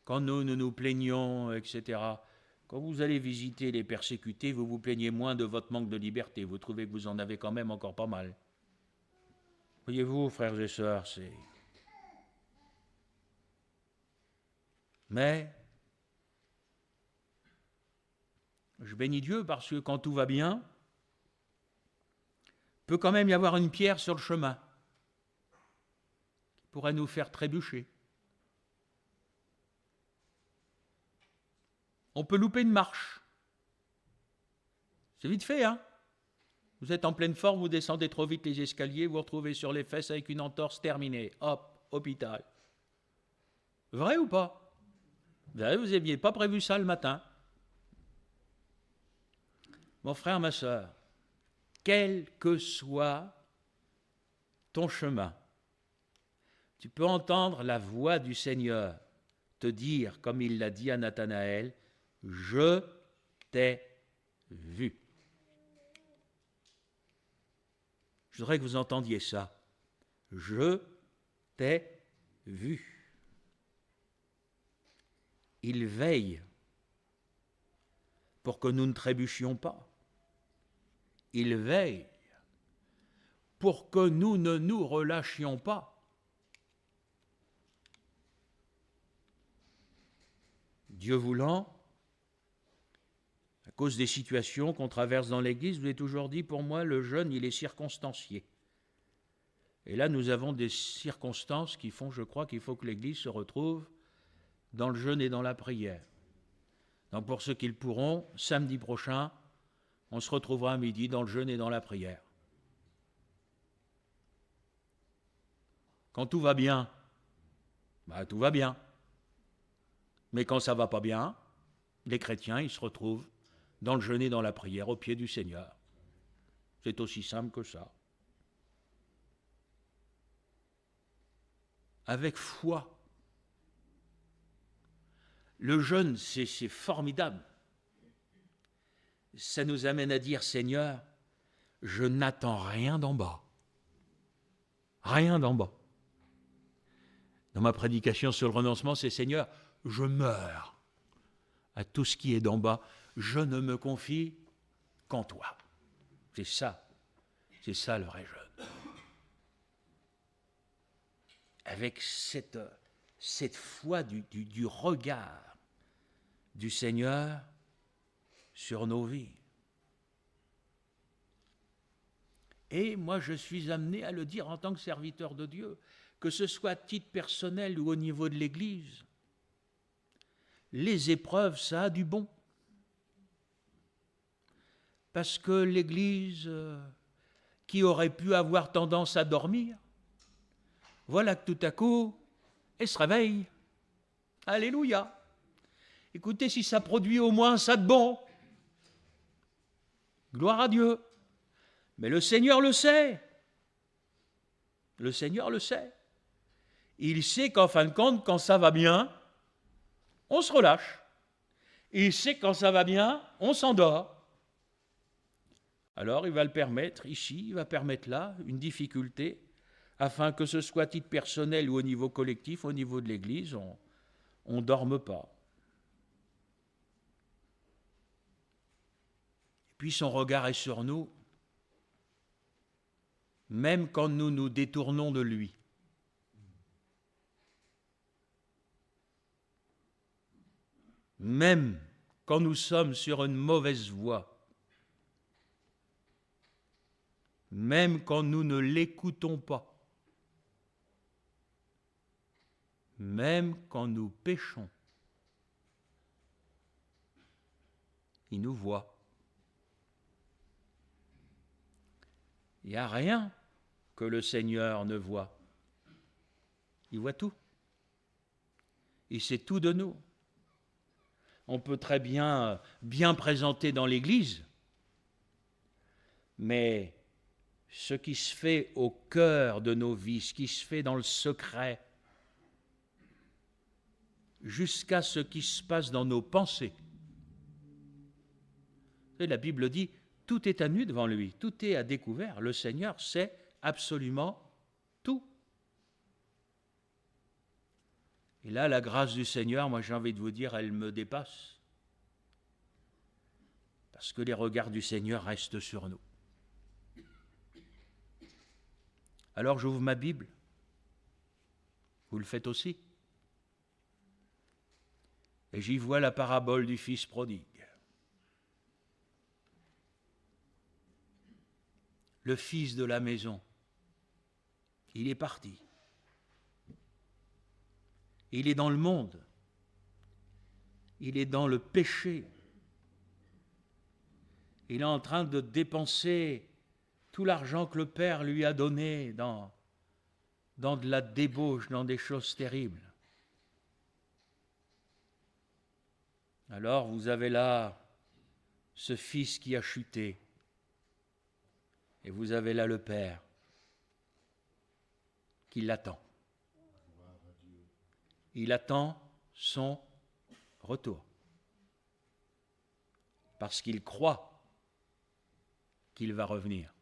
quand nous nous plaignons, etc. Quand vous allez visiter les persécutés, vous vous plaignez moins de votre manque de liberté. Vous trouvez que vous en avez quand même encore pas mal. Voyez-vous, frères et sœurs, c'est... Mais je bénis Dieu parce que quand tout va bien, il peut quand même y avoir une pierre sur le chemin qui pourrait nous faire trébucher. On peut louper une marche. C'est vite fait, hein? Vous êtes en pleine forme, vous descendez trop vite les escaliers, vous vous retrouvez sur les fesses avec une entorse terminée. Hop, hôpital. Vrai ou pas? Vous n'aviez pas prévu ça le matin. Mon frère, ma sœur, quel que soit ton chemin, tu peux entendre la voix du Seigneur te dire, comme il l'a dit à Nathanaël, « Je t'ai vu ». Je voudrais que vous entendiez ça. « Je t'ai vu ». il veille pour que nous ne trébuchions pas. Il veille pour que nous ne nous relâchions pas. Dieu voulant, à cause des situations qu'on traverse dans l'Église, je vous ai toujours dit, pour moi, le jeûne, il est circonstancié. Et là, nous avons des circonstances qui font, je crois, qu'il faut que l'Église se retrouve dans le jeûne et dans la prière. Donc pour ceux qui le pourront, samedi prochain, on se retrouvera à midi dans le jeûne et dans la prière. Quand tout va bien, tout va bien. Mais quand ça ne va pas bien, les chrétiens, ils se retrouvent dans le jeûne et dans la prière au pied du Seigneur. C'est aussi simple que ça. Avec foi. Le jeûne, c'est formidable. Ça nous amène à dire, Seigneur, je n'attends rien d'en bas. Rien d'en bas. Dans ma prédication sur le renoncement, c'est Seigneur, je meurs à tout ce qui est d'en bas. Je ne me confie qu'en toi. C'est ça le vrai jeûne. Avec cette foi du regard du Seigneur sur nos vies. Et moi, je suis amené à le dire en tant que serviteur de Dieu, que ce soit à titre personnel ou au niveau de l'Église. Les épreuves, ça a du bon. Parce que l'Église, qui aurait pu avoir tendance à dormir, voilà que tout à coup, elle se réveille. Alléluia. Écoutez, si ça produit au moins ça de bon, gloire à Dieu. Mais le Seigneur le sait. Le Seigneur le sait. Il sait qu'en fin de compte, quand ça va bien, on se relâche. Il sait que quand ça va bien, on s'endort. Alors il va le permettre ici, il va permettre là, une difficulté, afin que ce soit à titre personnel ou au niveau collectif, au niveau de l'Église, on ne dorme pas. Et puis son regard est sur nous, même quand nous nous détournons de lui. Même quand nous sommes sur une mauvaise voie. Même quand nous ne l'écoutons pas. Même quand nous péchons. Il nous voit. Il n'y a rien que le Seigneur ne voit. Il voit tout. Il sait tout de nous. On peut très bien présenter dans l'Église, mais ce qui se fait au cœur de nos vies, ce qui se fait dans le secret, jusqu'à ce qui se passe dans nos pensées. Et la Bible dit, tout est à nu devant lui, tout est à découvert. Le Seigneur sait absolument tout. Et là, la grâce du Seigneur, moi j'ai envie de vous dire, elle me dépasse. Parce que les regards du Seigneur restent sur nous. Alors j'ouvre ma Bible. Vous le faites aussi. Et j'y vois la parabole du fils prodigue. Le fils de la maison, il est parti. Il est dans le monde. Il est dans le péché. Il est en train de dépenser tout l'argent que le Père lui a donné dans de la débauche, dans des choses terribles. Alors vous avez là ce fils qui a chuté. Et vous avez là le Père qui l'attend. Il attend son retour. Parce qu'il croit qu'il va revenir.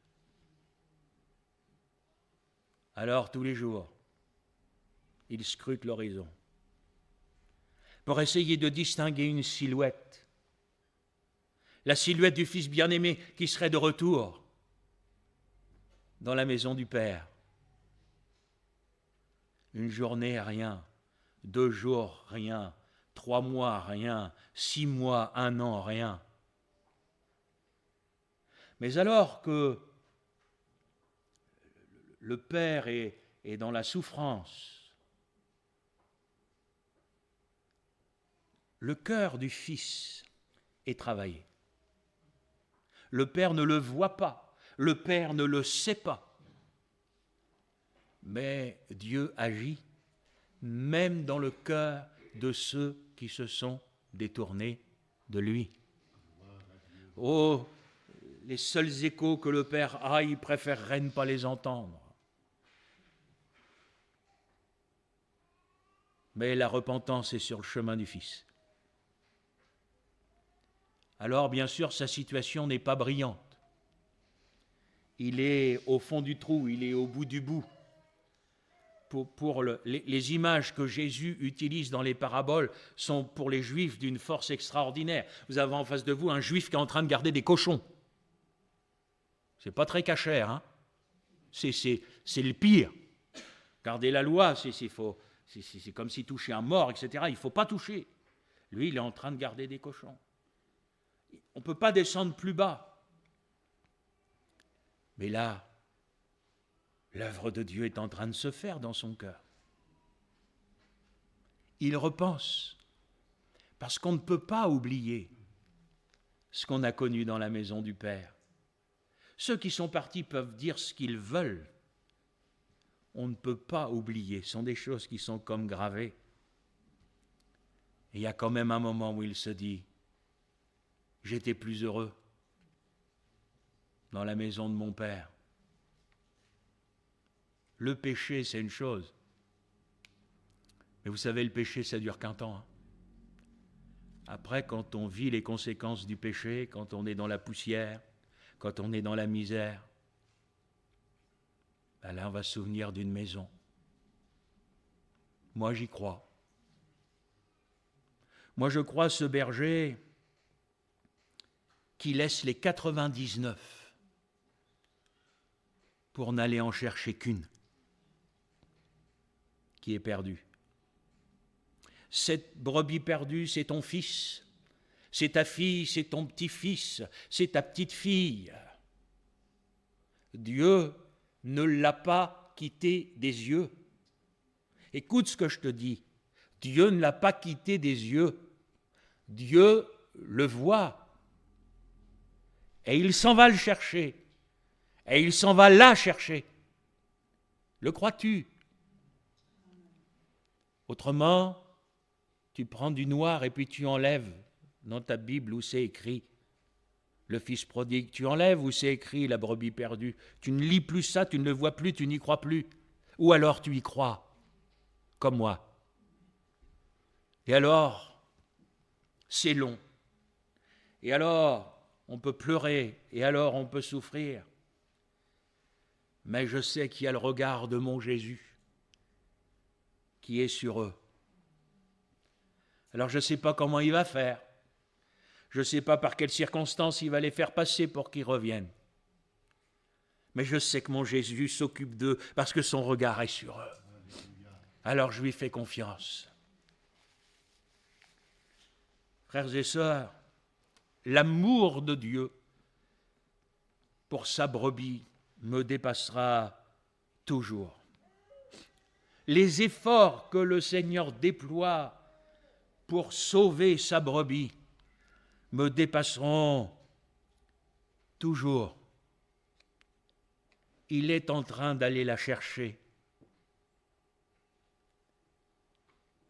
Alors tous les jours, il scrute l'horizon. pour essayer de distinguer une silhouette. La silhouette du Fils bien-aimé qui serait de retour dans la maison du Père. Une journée, rien. 2 jours, rien. 3 mois, rien. 6 mois, 1 an, rien. Mais alors que le Père est dans la souffrance, le cœur du Fils est travaillé. Le Père ne le voit pas, le Père ne le sait pas. Mais Dieu agit même dans le cœur de ceux qui se sont détournés de lui. Oh, les seuls échos que le Père a, il préférerait ne pas les entendre. Mais la repentance est sur le chemin du Fils. Alors, bien sûr, sa situation n'est pas brillante. Il est au fond du trou, il est au bout du bout. Les images que Jésus utilise dans les paraboles sont pour les Juifs d'une force extraordinaire. Vous avez en face de vous un Juif qui est en train de garder des cochons. C'est pas très cachère, hein. C'est le pire. Garder la loi, c'est comme si toucher un mort, etc. Il ne faut pas toucher. Lui, il est en train de garder des cochons. On ne peut pas descendre plus bas. Mais là, l'œuvre de Dieu est en train de se faire dans son cœur. Il repense, parce qu'on ne peut pas oublier ce qu'on a connu dans la maison du Père. Ceux qui sont partis peuvent dire ce qu'ils veulent. On ne peut pas oublier, ce sont des choses qui sont comme gravées. Et il y a quand même un moment où il se dit, j'étais plus heureux dans la maison de mon Père. Le péché, c'est une chose. Mais vous savez, le péché, ça dure qu'un temps. Après, quand on vit les conséquences du péché, quand on est dans la poussière, quand on est dans la misère, ben là, on va se souvenir d'une maison. Moi, j'y crois. Moi, je crois ce berger qui laisse les 99 pour n'aller en chercher qu'une, qui est perdue. Cette brebis perdue, c'est ton fils, c'est ta fille, c'est ton petit-fils, c'est ta petite-fille. Dieu ne l'a pas quitté des yeux. Écoute ce que je te dis. Dieu ne l'a pas quitté des yeux. Dieu le voit. Et il s'en va le chercher. Et il s'en va la chercher. Le crois-tu? Autrement, tu prends du noir et puis tu enlèves dans ta Bible où c'est écrit le fils prodigue, tu enlèves où c'est écrit la brebis perdue. Tu ne lis plus ça, tu ne le vois plus, tu n'y crois plus. Ou alors tu y crois, comme moi. Et alors, c'est long. Et alors, on peut pleurer. Et alors, on peut souffrir. Mais je sais qu'il y a le regard de mon Jésus qui est sur eux. Alors je ne sais pas comment il va faire. Je ne sais pas par quelles circonstances il va les faire passer pour qu'ils reviennent. Mais je sais que mon Jésus s'occupe d'eux parce que son regard est sur eux. Alors je lui fais confiance. Frères et sœurs, l'amour de Dieu pour sa brebis me dépassera toujours. Les efforts que le Seigneur déploie pour sauver sa brebis me dépasseront toujours. Il est en train d'aller la chercher.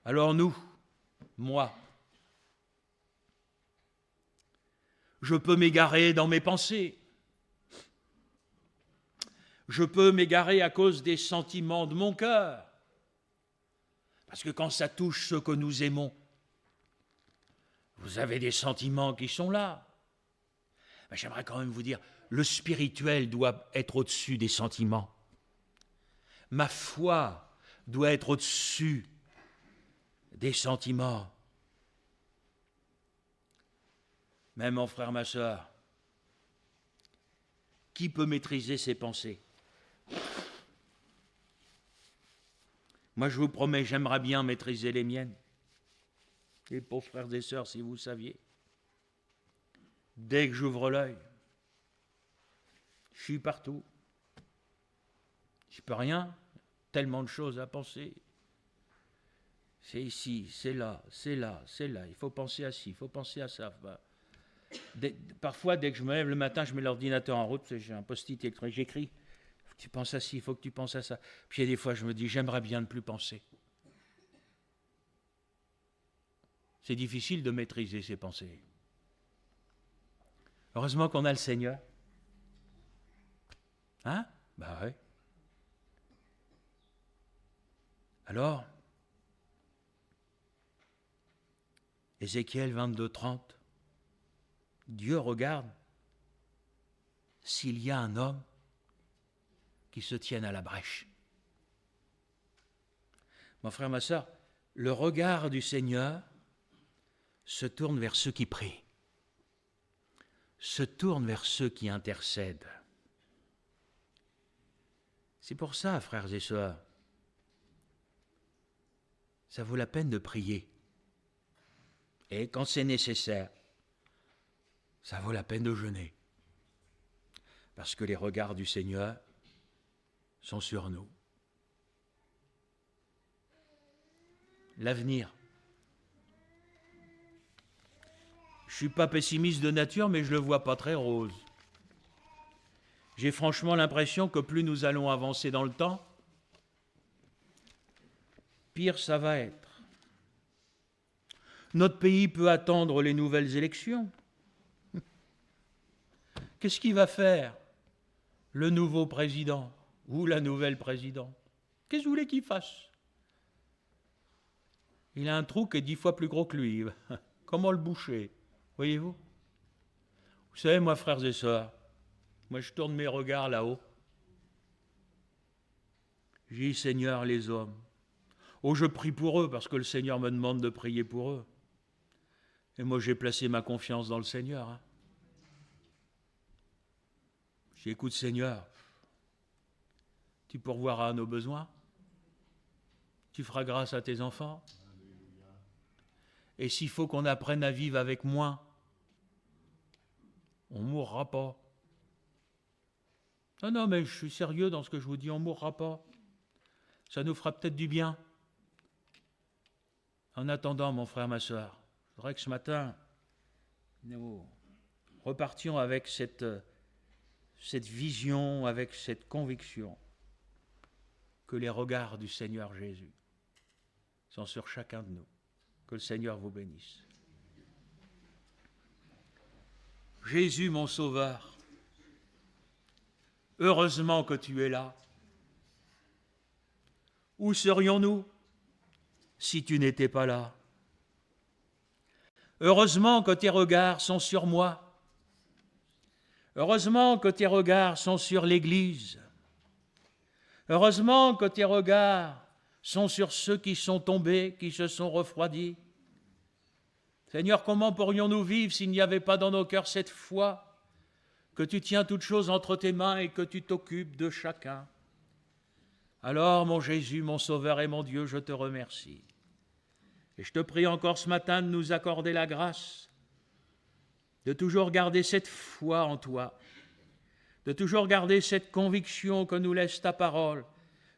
Alors nous, moi, je peux m'égarer dans mes pensées. Je peux m'égarer à cause des sentiments de mon cœur. Parce que quand ça touche ceux que nous aimons, vous avez des sentiments qui sont là. Mais j'aimerais quand même vous dire, le spirituel doit être au-dessus des sentiments. Ma foi doit être au-dessus des sentiments. Mais mon frère, ma soeur, qui peut maîtriser ses pensées? Moi, je vous promets, j'aimerais bien maîtriser les miennes. Et pauvres frères et sœurs, si vous saviez, dès que j'ouvre l'œil, je suis partout. Je ne peux rien, tellement de choses à penser. C'est ici, c'est là, c'est là, c'est là. Il faut penser à ci, il faut penser à ça. Parfois, dès que je me lève le matin, je mets l'ordinateur en route, j'ai un post-it électronique, j'écris. Il faut que tu penses à ci, il faut que tu penses à ça. Puis il y a des fois, je me dis, j'aimerais bien ne plus penser. C'est difficile de maîtriser ses pensées. Heureusement qu'on a le Seigneur. Hein? Ben oui. Alors, Ézéchiel 22, 30, Dieu regarde s'il y a un homme qui se tienne à la brèche. Mon frère, ma soeur, le regard du Seigneur se tourne vers ceux qui prient, se tourne vers ceux qui intercèdent. C'est pour ça, frères et sœurs, ça vaut la peine de prier. Et quand c'est nécessaire, ça vaut la peine de jeûner. Parce que les regards du Seigneur sont sur nous. L'avenir. Je ne suis pas pessimiste de nature, mais je ne le vois pas très rose. J'ai franchement l'impression que plus nous allons avancer dans le temps, pire ça va être. Notre pays peut attendre les nouvelles élections. Qu'est-ce qu'il va faire, le nouveau président ou la nouvelle présidente? Qu'est-ce que vous voulez qu'il fasse? Il a un trou qui est 10 fois plus gros que lui. Comment le boucher? Voyez-vous? Vous savez, moi, frères et sœurs, moi, je tourne mes regards là-haut. J'ai dit, Seigneur, les hommes. Oh, je prie pour eux, parce que le Seigneur me demande de prier pour eux. Et moi, j'ai placé ma confiance dans le Seigneur. Hein. J'ai dit, écoute, Seigneur, tu pourvoiras à nos besoins. Tu feras grâce à tes enfants. Et s'il faut qu'on apprenne à vivre avec moins, on ne mourra pas. Non, mais je suis sérieux dans ce que je vous dis, on ne mourra pas. Ça nous fera peut-être du bien. En attendant, mon frère, ma soeur, je voudrais que ce matin, nous repartions avec cette vision, avec cette conviction que les regards du Seigneur Jésus sont sur chacun de nous. Que le Seigneur vous bénisse. Jésus, mon Sauveur, heureusement que tu es là. Où serions-nous si tu n'étais pas là? Heureusement que tes regards sont sur moi. Heureusement que tes regards sont sur l'Église. Heureusement que tes regards sont sur ceux qui sont tombés, qui se sont refroidis. Seigneur, comment pourrions-nous vivre s'il n'y avait pas dans nos cœurs cette foi que tu tiens toutes choses entre tes mains et que tu t'occupes de chacun? Alors, mon Jésus, mon Sauveur et mon Dieu, je te remercie. Et je te prie encore ce matin de nous accorder la grâce de toujours garder cette foi en toi, de toujours garder cette conviction que nous laisse ta parole,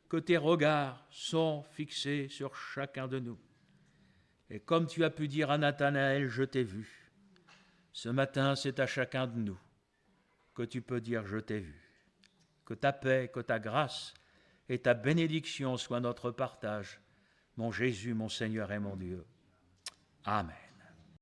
que tes regards sont fixés sur chacun de nous. Et comme tu as pu dire à Nathanaël, je t'ai vu, ce matin c'est à chacun de nous que tu peux dire je t'ai vu. Que ta paix, que ta grâce et ta bénédiction soient notre partage, mon Jésus, mon Seigneur et mon Dieu. Amen.